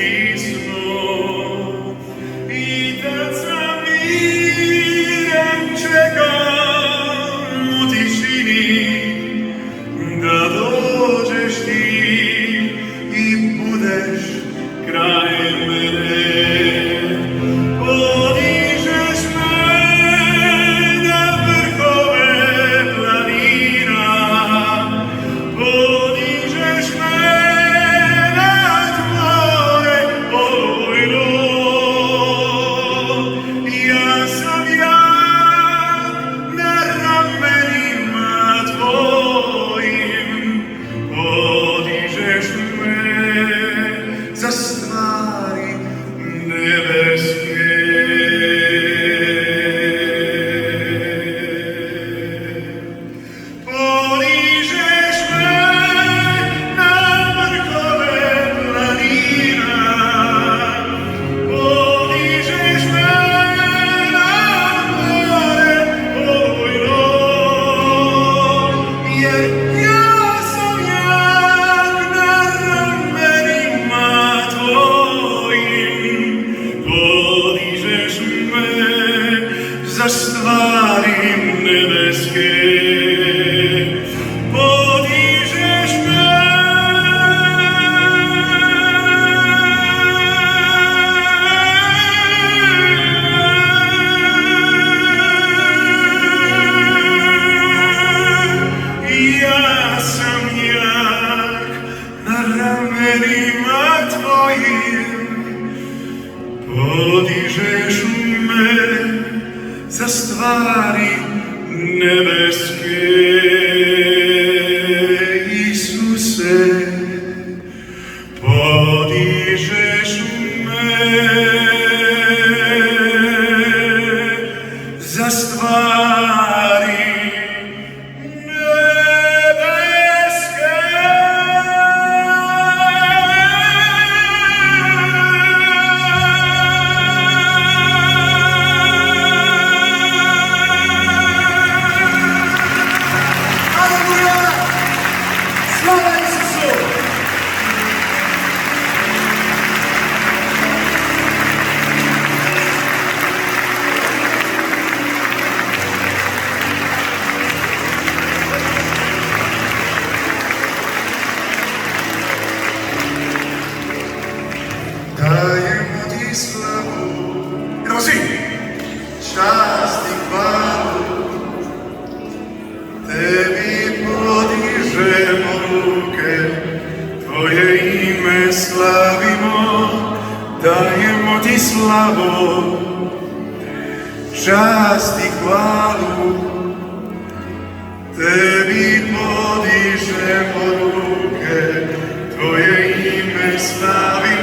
stisnu i tad sa mirom čekam u tišini da dođeš ti i budeš kraj mene. Podižeš me na vrhove planina, podižeš me nad more olujno. Ja sam jak na ramenima tvojim, podižeš me za stvari nebeske. Podižeš me na vrhove planina, podižeš me nad more olujno, jer ja sam jak na ramenima tvojim, podižeš me za stvari nebeske. Podižeš me ja sam jak na ramenima tvojim, podižeš me za stvari nebeske. Isuse, podižeš me za stvari nebeske. Aleluja! Slava Isusu! Dajemo ti slavu, idemo svi, čast i hvalu, tebi podižemo ruke, tvoje ime slavimo, dajemo ti slavu, čast i hvalu, tebi podižemo ruke, tvoje ime slavimo.